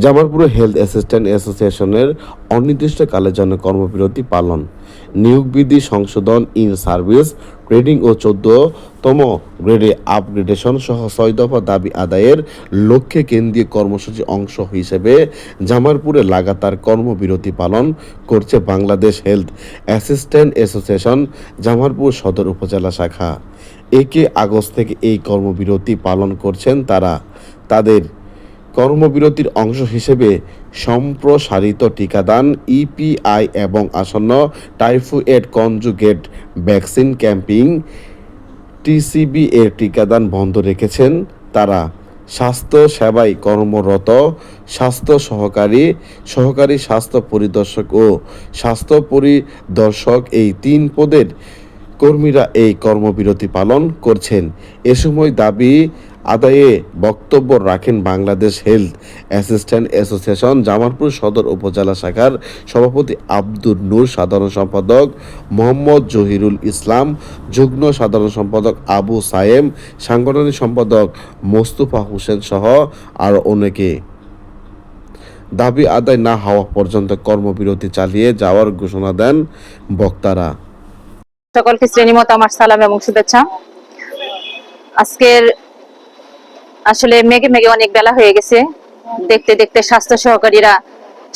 Jamalpur health assistant অ্যাসোসিয়েশনের অনির্দিষ্টকালের জন্য কর্মবিরতি পালন, নিয়োগ বিধি সংশোধন, ইন সার্ভিস গ্রেডিং ও 14তম গ্রেডে আপগ্রেডেশন সহ 6 দফা দাবি আদায়ের লক্ষ্যে কেন্দ্রীয় কর্মসূচির অংশ হিসেবে জামালপুরে লাগাতার কর্মবিরতি পালন করছে Bangladesh health assistant association Jamalpur সদর উপজেলা শাখা। 1 আগস্ট থেকে এই কর্মবিরতি পালন করছেন তারা। তাদের কর্মবিরতির অংশ হিসেবে সম্প্রসারিত টিকাদান, ইপিআই এবং আসন্ন typhoid conjugate vaccine camping TCB এর টিকাদান বন্ধ রেখেছেন তারা। স্বাস্থ্য সেবায় কর্মরত স্বাস্থ্য সহকারী, সহকারী স্বাস্থ্য পরিদর্শক ও স্বাস্থ্য পরিদর্শক এই 3 পদের কর্মীরা এই কর্মবিরতি পালন করছেন। এ সময় দাবি আদায়ে বক্তব্য রাখেন Bangladesh health assistant association Jamalpur সদর উপজেলা শাখার সভাপতি আব্দুর নূর, সাধারণ সম্পাদক মোহাম্মদ জহিরুল ইসলাম, যুগ্ম সাধারণ সম্পাদক আবু সায়েম, সাংগঠনিক সম্পাদক মোস্তফা হোসেন সহ আরও অনেকে। দাবি আদায় না হওয়া পর্যন্ত কর্মবিরতি চালিয়ে যাওয়ার ঘোষণা দেন বক্তারা। সকলকে শ্রেণীমতো আমার সালাম এবং শুভেচ্ছা। আজকের আসলে মেঘে মেঘে অনেক বেলা হয়ে গেছে। দেখতে দেখতে স্বাস্থ্য সহকারীরা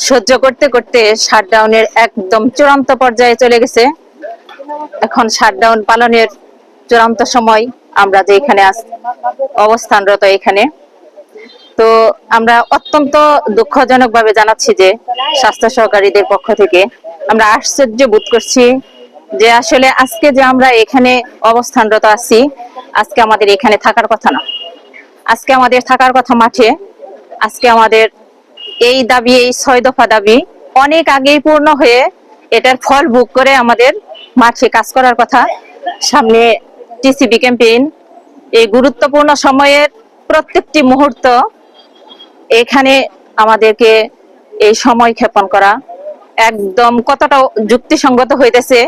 সহ্য করতে করতে শাটডাউনের একদম চূড়ান্ত পর্যায়ে চলে গেছে। এখন শাটডাউন পালনের চূড়ান্ত সময়। আমরা যে এখানে অবস্থানরত এখানে, তো আমরা অত্যন্ত দুঃখজনক ভাবে জানাচ্ছি যে স্বাস্থ্য সহকারীদের পক্ষ থেকে আমরা আশ্চর্য বোধ করছি যে আসলে আজকে যে আমরা এখানে অবস্থানরত আছি, আজকে আমাদের এখানে থাকার কথা না। আজকে আমাদের থাকার কথা মাঠে। আজকে আমাদের এই দাবি, এই 6 দফা দাবি অনেক আগেই পূর্ণ হয়ে এটার ফল ভোগ করে আমাদের মাঠে কাজ করার কথা। সামনে টিসিবি ক্যাম্পেইন, এই গুরুত্বপূর্ণ সময়ের প্রত্যেকটি মুহূর্ত এখানে আমাদেরকে এই সময় ক্ষেপণ করা একদম কতটা যুক্তিসঙ্গত হইতেছে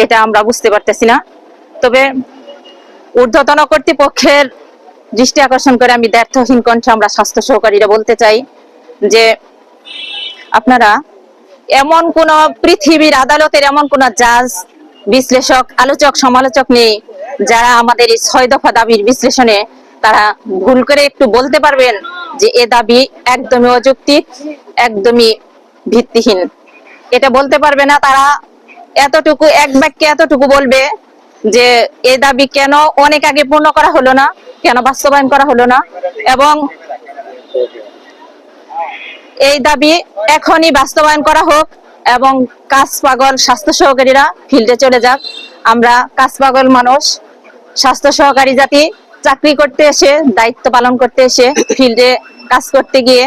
এটা আমরা বুঝতে পারতেছি না। তবে ঊর্ধ্বতন কর্তৃপক্ষের দৃষ্টি আকর্ষণ করে আমি দ্ব্যর্থহীন কণ্ঠে আমরা স্বাস্থ্য সহকারীরা বলতে চাই যে আপনারা এমন কোন পৃথিবীর আদালতের এমন কোন জাজ, বিশ্লেষক, আলোচক, সমালোচক নেই যারা আমাদের এই 6 দফা দাবির বিশ্লেষণে তারা ভুল করে একটু বলতে পারবেন যে এ দাবি একদমই অযৌক্তিক, একদমই ভিত্তিহীন। এটা বলতে পারবে না। তারা এতটুকু এক বাক্যে এতটুকু বলবে যে এই দাবি কেন অনেক আগে পূর্ণ করা হলো না, কেন বাস্তবায়ন করা হলো না, এবং এই দাবি এখনই বাস্তবায়ন করা হোক এবং কাজ পাগল স্বাস্থ্য সহকারীরা ফিল্ডে চলে যাক। আমরা কাজ পাগল মানুষ, স্বাস্থ্য সহকারী জাতি চাকরি করতে এসে, দায়িত্ব পালন করতে এসে, ফিল্ডে কাজ করতে গিয়ে,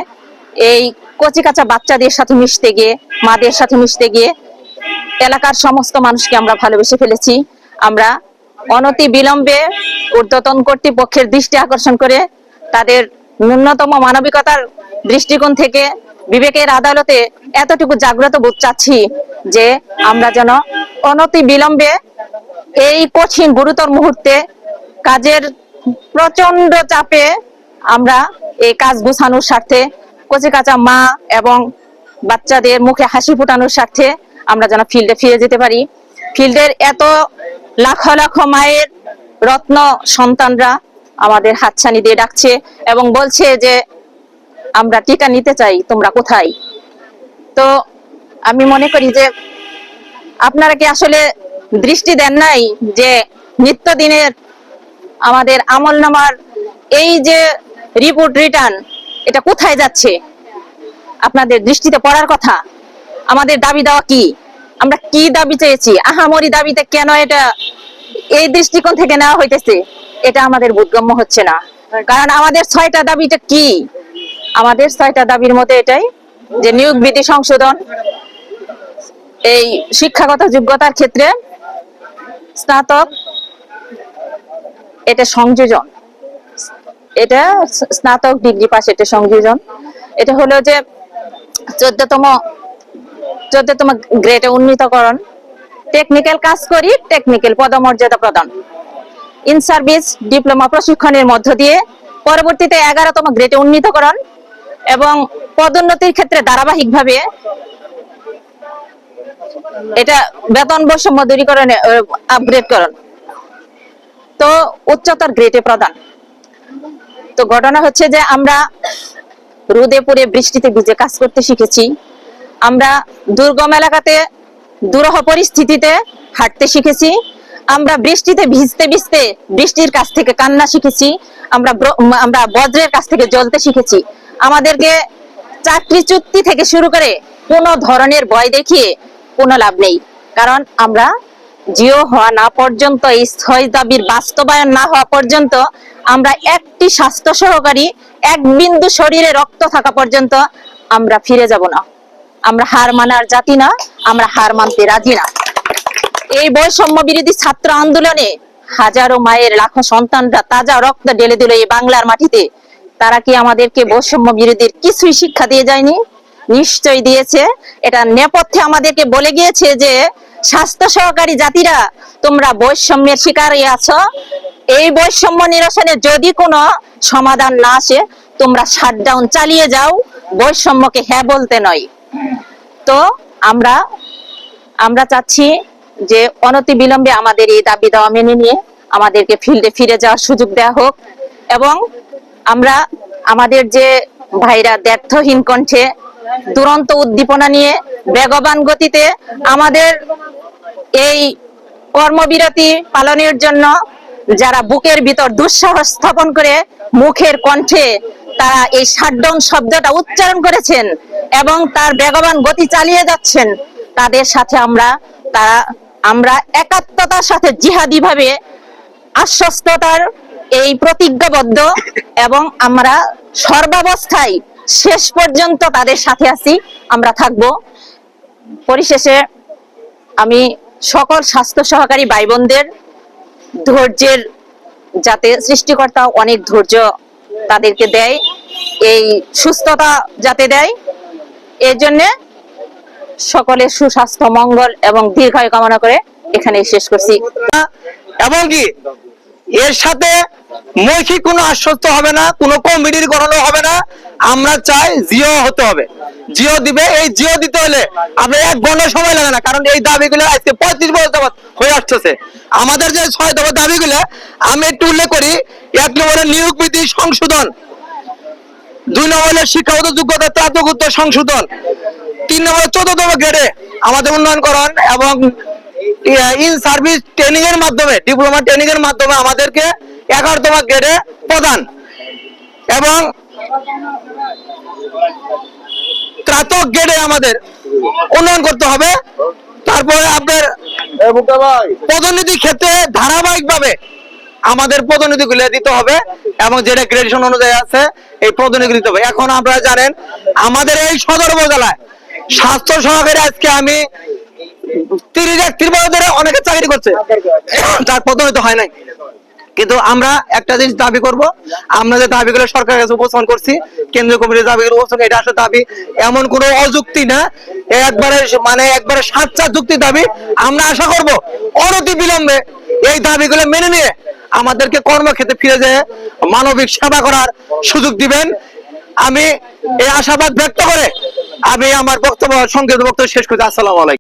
এই কচি কাঁচা বাচ্চাদের সাথে মিশতে গিয়ে, মাদের সাথে মিশতে গিয়ে এলাকার সমস্ত মানুষকে আমরা ভালোবেসে ফেলেছি। আমরা অনতি বিলম্বে ঊর্ধ্বতন কর্তৃপক্ষের দৃষ্টি আকর্ষণ করে তাদের ন্যূনতম মানবিকতার দৃষ্টিকোণ থেকে বিবেকের আদালতে এতটুকু জাগ্রত বোধ চাচ্ছি যে আমরা যেন অনতি বিলম্বে এই কঠিন গুরুতর মুহূর্তে কাজের প্রচন্ড চাপে আমরা এই কাজ গুছানোর স্বার্থে, কচি কাঁচা মা এবং বাচ্চাদের মুখে হাসি ফোটানোর স্বার্থে আমরা যেন ফিল্ডে ফিরে যেতে পারি। ফিল্ডের এত লাখ লাখ মায়ের রত্ন সন্তানরা আমাদের হাতছানি দিয়ে ডাকছে এবং বলছে যে আমরা টিকা নিতে চাই, তোমরা কোথায়? তো আমি মনে করি যে আপনারা কি আসলে দৃষ্টি দেন নাই যে নিত্যদিনের আমাদের আমলনামার এই যে রিপোর্ট রিটার্ন, এটা কোথায় যাচ্ছে? আপনাদের দৃষ্টিতে পড়ার কথা। আমাদের দাবি দেওয়া কি? আমরা কি দাবি চেয়েছি? আহামরি দাবিতে কেন এটা এই দৃষ্টিকোণ থেকে নেওয়া হইতেছে, এটা আমাদের বোধগম্য হচ্ছে না। কারণ আমাদের 6টা দাবিটা কি? আমাদের 6টা দাবির মধ্যে এটাই যে নিয়োগ বিধি সংশোধন, এই শিক্ষাগত যোগ্যতার ক্ষেত্রে স্নাতক, এটা সংযোজন, এটা স্নাতক ডিগ্রি পাস, এটা সংযোজন। এটা হলো যে 14তম গ্রেডে উন্নীতকরণ, টেকনিক্যাল কাজ করি, টেকনিক্যাল পদমর্যাদা প্রদান, ইন সার্ভিস ডিপ্লোমা প্রশিক্ষণের মধ্য দিয়ে পরবর্তীতে 11তম গ্রেডে উন্নীতকরণ এবং পদোন্নতির ক্ষেত্রে ধারাবাহিকভাবে এটা বেতন বৈষম্য দূরীকরণে আপগ্রেডকরণ, তো উচ্চতর গ্রেডে প্রদান। তো ঘটনা হচ্ছে যে আমরা রোদে পুড়ে বৃষ্টিতে ভিজে কাজ করতে শিখেছি, আমরা দুর্গম এলাকাতে দুরূহ পরিস্থিতিতে হাঁটতে শিখেছি, আমরা বৃষ্টিতে ভিজতে ভিজতে বৃষ্টির কাছ থেকে কান্না শিখেছি, আমরা বজ্রের কাছ থেকে জ্বলতে শিখেছি। আমাদেরকে চাকরি চুক্তি থেকে শুরু করে কোনো ধরনের ভয় দেখিয়ে কোনো লাভ নেই, কারণ আমরা জিও হওয়া না পর্যন্ত, এই 6 দাবির বাস্তবায়ন না হওয়া পর্যন্ত আমরা একটি স্বাস্থ্য সহকারী এক বিন্দু শরীরে রক্ত থাকা পর্যন্ত আমরা ফিরে যাব না। আমরা হার মানার জাতি না, আমরা হার মানতে রাজি না। এই বৈষম্য বিরোধী ছাত্র আন্দোলনে হাজারো মায়ের লাখো সন্তানরা তাজা রক্ত ঢেলে দিল এই বাংলার মাটিতে। তারা কি আমাদেরকে বৈষম্য বিরোধীর কিছুই শিক্ষা দিয়ে যায়নি? নিশ্চয়ই দিয়েছে। এটা নেপথ্যে আমাদেরকে বলে গিয়েছে যে স্বাস্থ্য সহকারী জাতিরা তোমরা বৈষম্যের শিকার হয়ে আছো, এই বৈষম্য নিরসনে যদি কোনো সমাধান না আসে তোমরা শাটডাউন চালিয়ে যাও, বৈষম্যকে হ্যাঁ বলতে নয়। তো আমরা চাচ্ছি যে অনতিবিলম্বে আমাদের এই দাবি দাওয়া মেনে নিয়ে আমাদেরকে ফিল্ডে ফিরে যাওয়ার সুযোগ দেওয়া হোক, এবং আমরা আমাদের যে ভাইরা দ্ব্যর্থহীন কণ্ঠে দুরন্ত উদ্দীপনা নিয়ে বেগবান গতিতে আমাদের এই কর্মবিরতি পালনের জন্য যারা বুকের ভিতর দুঃসাহস স্থাপন করে মুখের কণ্ঠে তারা এই শাটডাউন শব্দটা উচ্চারণ করেছেন এবং তার বেগবান গতি চালিয়ে যাচ্ছেন, তাদের সাথে আমরা একাত্মতার সাথে জিহাদি ভাবে আশ্বস্ততার এই প্রতিজ্ঞাবদ্ধ, এবং আমরা সর্বাবস্থায় শেষ পর্যন্ত তাদের সাথে আছি, আমরা থাকব। পরিশেষে আমি সকল স্বাস্থ্য সহকারী ভাই বোনদের ধৈর্যের, যাতে সৃষ্টিকর্তা অনেক ধৈর্য তাদেরকে দেয়, এই সুস্থতা যাতে দেয়, এর জন্য সকলের সুস্বাস্থ্য মঙ্গল এবং দীর্ঘায়ু কামনা করে এখানে শেষ করছি। এবং কি এর সাথে মৌখিক কোনো আশ্বস্ত হবে না, কোনো কমিটির গঠন হবে না। আমরা চাই জিও হতে হবে, জিও দিবে। এই জিও দিতে হলে আপনার 1 ঘন্টা সময় লাগে না, কারণ এই দাবিগুলো আজকে 35 বছর যাবত হয়ে আসছে। আমাদের যে 6 দফা দাবিগুলো আমি একটু উল্লেখ করি। 1 নম্বরে নিয়োগ বিধি সংশোধন, 2 নম্বরে শিক্ষাগত যোগ্যতা স্নাতকোত্তর সংশোধন, 3 নম্বরে 14তম গ্রেডে আমাদের উন্নয়নকরণ, এবং ইন সার্ভিস ট্রেনিং এর মাধ্যমে, ডিপ্লোমা ট্রেনিং এর মাধ্যমে আমাদেরকে 11তম গ্রেডে প্রদান, এবং স্নাতক গ্রেডে আমাদের উন্নয়ন করতে হবে। তারপরে আপনার পদোন্নতি ক্ষেত্রে ধারাবাহিকভাবে আমাদের পদোন্নতি গুলো দিতে হবে, এবং যেটা গ্রেডেশন অনুযায়ী আছে এই পদোন্নতি দিতে হবে। এখন আপনারা জানেন আমাদের এই সদর উপজেলায় স্বাস্থ্য সহকারী আজকে আমি 30 বছর ধরে অনেকে চাকরি করছে, তার পদোন্নতি হয় নাই। কিন্তু আমরা একটা জিনিস দাবি করব, আমরা যে দাবিগুলো সরকারের কাছে উপস্থাপন করছি, কেন্দ্রীয় কমিটির দাবিগুলো উপস্থাপন, এটা আসলে দাবি এমন কোনো অযুক্তি না, একবারে সাচ্চা যুক্তি দাবি। আমরা আশা করব অনতি বিলম্বে এই দাবিগুলো মেনে নিয়ে আমাদেরকে কর্মক্ষেত্রে ফিরে যেয়ে মানবিক সেবা করার সুযোগ দিবেন। আমি এই আশাবাদ ব্যক্ত করে আমি আমার সংক্ষিপ্ত বক্তব্য শেষ করছি। আসসালামু আলাইকুম।